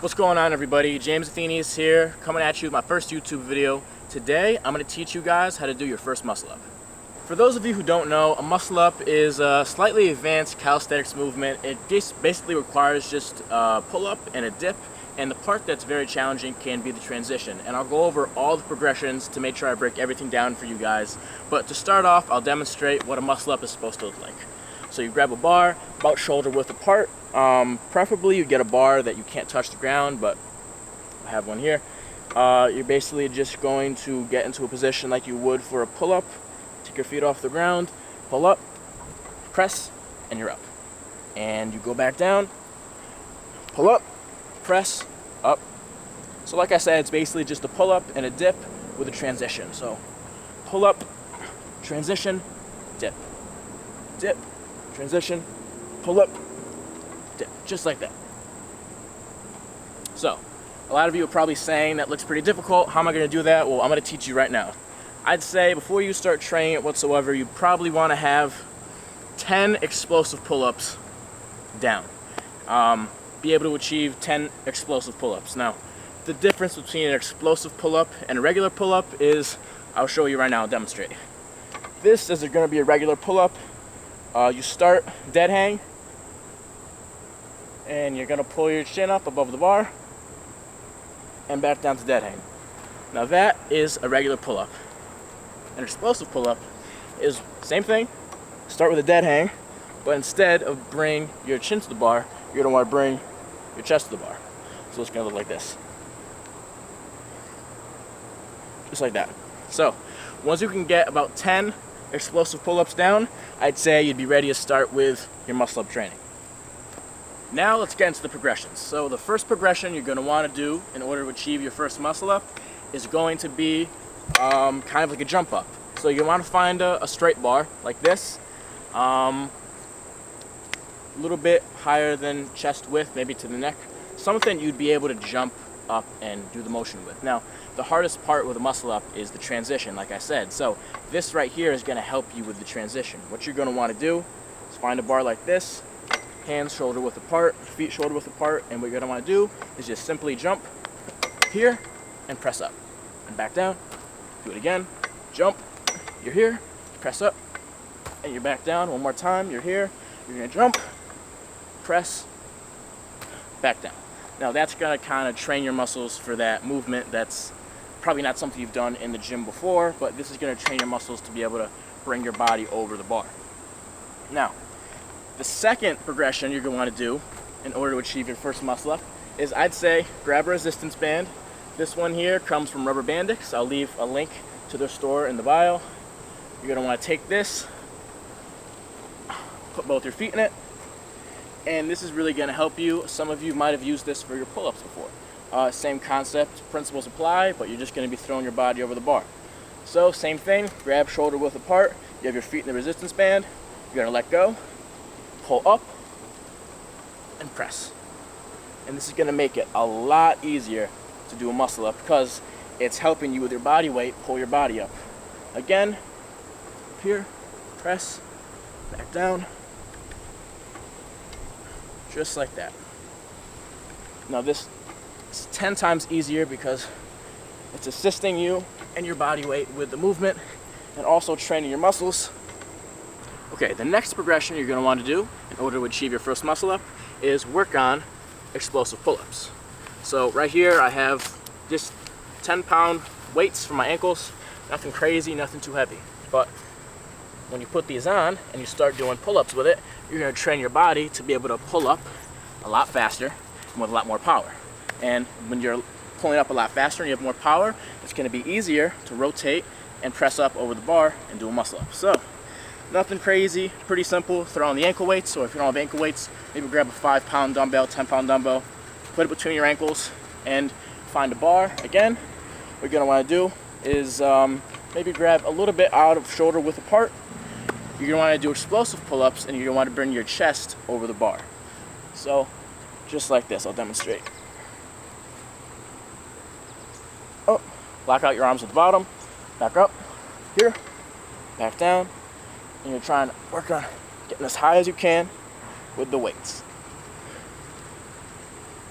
What's going on, everybody? James Athenius here, coming at you with my first YouTube video. Today I'm going to teach you guys how to do your first muscle up. For those of you who don't know, a muscle up is a slightly advanced calisthenics movement. It basically requires just a pull up and a dip, and the part that's very challenging can be the transition. And I'll go over all the progressions to make sure I break everything down for you guys. But to start off, I'll demonstrate what a muscle up is supposed to look like. So you grab a bar about shoulder width apart. Preferably you get a bar that you can't touch the ground, but I have one here. You're basically just going to get into a position like you would for a pull-up. Take your feet off the ground, pull up, press, and you're up. And you go back down, pull up, press, up. So like I said, it's basically just a pull-up and a dip with a transition. So pull up, transition, dip, dip, transition, pull up, dip, just like that. So, a lot of you are probably saying that looks pretty difficult. How am I going to do that? Well, I'm going to teach you right now. I'd say before you start training it whatsoever, you probably want to have 10 explosive pull-ups down. Be able to achieve 10 explosive pull-ups. Now, the difference between an explosive pull-up and a regular pull-up is, I'll show you right now, I'll demonstrate. This is going to be a regular pull-up. You start dead hang, and you're going to pull your chin up above the bar and back down to dead hang. Now that is a regular pull-up. An explosive pull-up is same thing. Start with a dead hang, but instead of bring your chin to the bar, you're going to want to bring your chest to the bar. So it's going to look like this. Just like that. So once you can get about 10 explosive pull-ups down, I'd say you'd be ready to start with your muscle-up training. Now let's get into the progressions. So the first progression you're going to want to do in order to achieve your first muscle-up is going to be kind of like a jump-up. So you want to find a straight bar like this, a little bit higher than chest width, maybe to the neck, something you'd be able to jump up and do the motion with. Now, the hardest part with a muscle up is the transition, like I said. So this right here is going to help you with the transition. What you're going to want to do is find a bar like this, hands shoulder width apart, feet shoulder width apart, and what you're going to want to do is just simply jump here and press up and back down. Do it again, jump, you're here, press up, and you're back down. One more time, you're here, you're going to jump, press, back down. Now that's going to kind of train your muscles for that movement. That's probably not something you've done in the gym before, but this is going to train your muscles to be able to bring your body over the bar. Now, the second progression you're going to want to do in order to achieve your first muscle up is, I'd say, grab a resistance band. This one here comes from Rubber Bandix. I'll leave a link to their store in the bio. You're going to want to take this, put both your feet in it, and this is really going to help you. Some of you might have used this for your pull-ups before. Same concept, principles apply, but you're just going to be throwing your body over the bar. So same thing, grab shoulder width apart, you have your feet in the resistance band, you're going to let go, pull up, and press. And this is going to make it a lot easier to do a muscle up because it's helping you with your body weight pull your body up. Again, up here, press, back down, just like that. Now this is 10 times easier because it's assisting you and your body weight with the movement and also training your muscles. Okay, the next progression you're going to want to do in order to achieve your first muscle up is work on explosive pull-ups. So right here I have just 10-pound weights for my ankles. Nothing crazy, nothing too heavy. But when you put these on and you start doing pull-ups with it, you're going to train your body to be able to pull up a lot faster and with a lot more power. And when you're pulling up a lot faster and you have more power, it's going to be easier to rotate and press up over the bar and do a muscle up. So nothing crazy, pretty simple. Throw on the ankle weights, or if you don't have ankle weights, maybe grab a 5-pound dumbbell, 10-pound dumbbell, put it between your ankles and find a bar. Again, what you're going to want to do is maybe grab a little bit out of shoulder width apart. You're going to want to do explosive pull-ups, and you're going to want to bring your chest over the bar. So just like this, I'll demonstrate. Oh, lock out your arms at the bottom, back up, here, back down, and you're trying to work on getting as high as you can with the weights.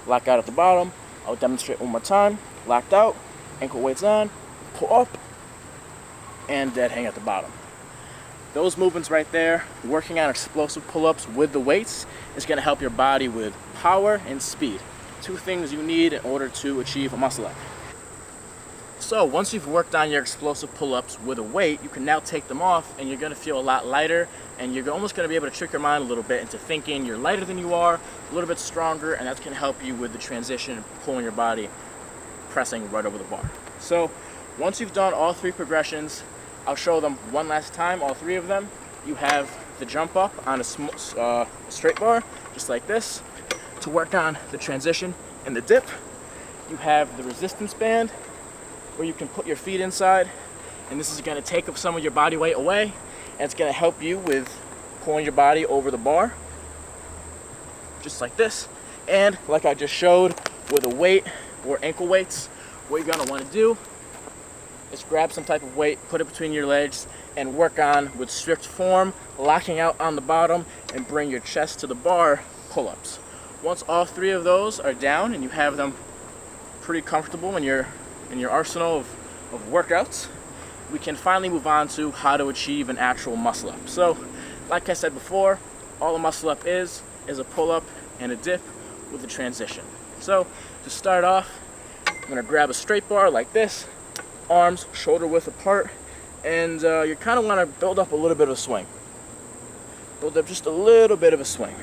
Lock out at the bottom, I'll demonstrate one more time. Locked out, ankle weights on, pull up, and dead hang at the bottom. Those movements right there, working on explosive pull-ups with the weights, is going to help your body with power and speed. Two things you need in order to achieve a muscle up. So once you've worked on your explosive pull-ups with a weight, you can now take them off and you're going to feel a lot lighter, and you're almost going to be able to trick your mind a little bit into thinking you're lighter than you are, a little bit stronger, and that's going to help you with the transition and pulling your body, pressing right over the bar. So once you've done all three progressions, I'll show them one last time, all three of them. You have the jump up on a straight bar, just like this, to work on the transition and the dip. You have the resistance band, where you can put your feet inside, and this is going to take up some of your body weight away, and it's going to help you with pulling your body over the bar, just like this. And like I just showed with a weight or ankle weights, what you're going to want to do is grab some type of weight, put it between your legs, and work on with strict form, locking out on the bottom, and bring your chest to the bar pull-ups. Once all three of those are down and you have them pretty comfortable in your arsenal of workouts, we can finally move on to how to achieve an actual muscle up. So, like I said before, all a muscle up is a pull-up and a dip with a transition. So, to start off, I'm going to grab a straight bar like this, arms shoulder width apart, and you kind of want to build up a little bit of a swing. Build up just a little bit of a swing.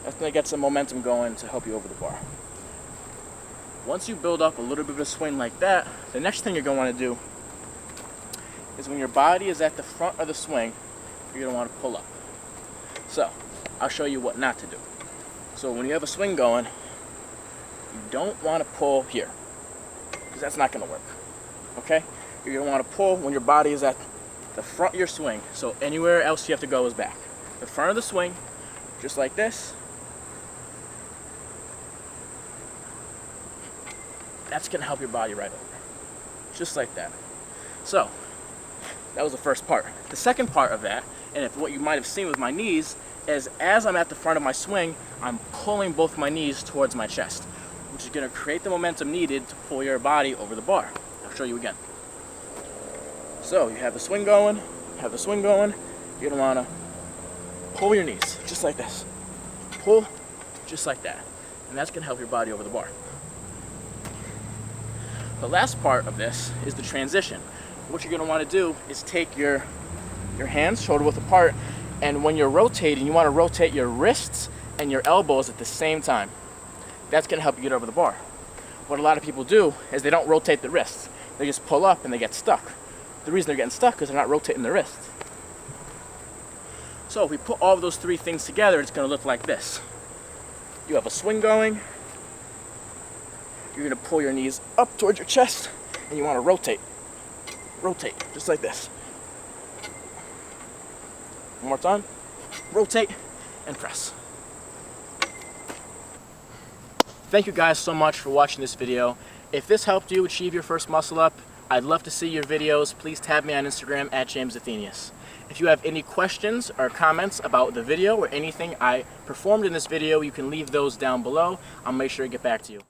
That's going to get some momentum going to help you over the bar. Once you build up a little bit of a swing like that, the next thing you're going to want to do is when your body is at the front of the swing, you're going to want to pull up. So, I'll show you what not to do. So when you have a swing going, you don't want to pull here, because that's not going to work. Okay? You're going to want to pull when your body is at the front of your swing, so anywhere else you have to go is back. The front of the swing, just like this. That's going to help your body right over. Just like that. So, that was the first part. The second part of that, and if what you might have seen with my knees, is as I'm at the front of my swing, I'm pulling both my knees towards my chest, which is going to create the momentum needed to pull your body over the bar. I'll show you again. So, you have the swing going, you're going to want to pull your knees, just like this. Pull, just like that. And that's going to help your body over the bar. The last part of this is the transition. What you're going to want to do is take your hands shoulder width apart, and when you're rotating, you want to rotate your wrists and your elbows at the same time. That's going to help you get over the bar. What a lot of people do is they don't rotate the wrists. They just pull up and they get stuck. The reason they're getting stuck is they're not rotating their wrists. So if we put all of those three things together, it's going to look like this. You have a swing going. You're going to pull your knees up towards your chest, and you want to rotate. Rotate, just like this. One more time. Rotate and press. Thank you guys so much for watching this video. If this helped you achieve your first muscle up, I'd love to see your videos. Please tag me on Instagram at JamesAthenius. If you have any questions or comments about the video or anything I performed in this video, you can leave those down below. I'll make sure to get back to you.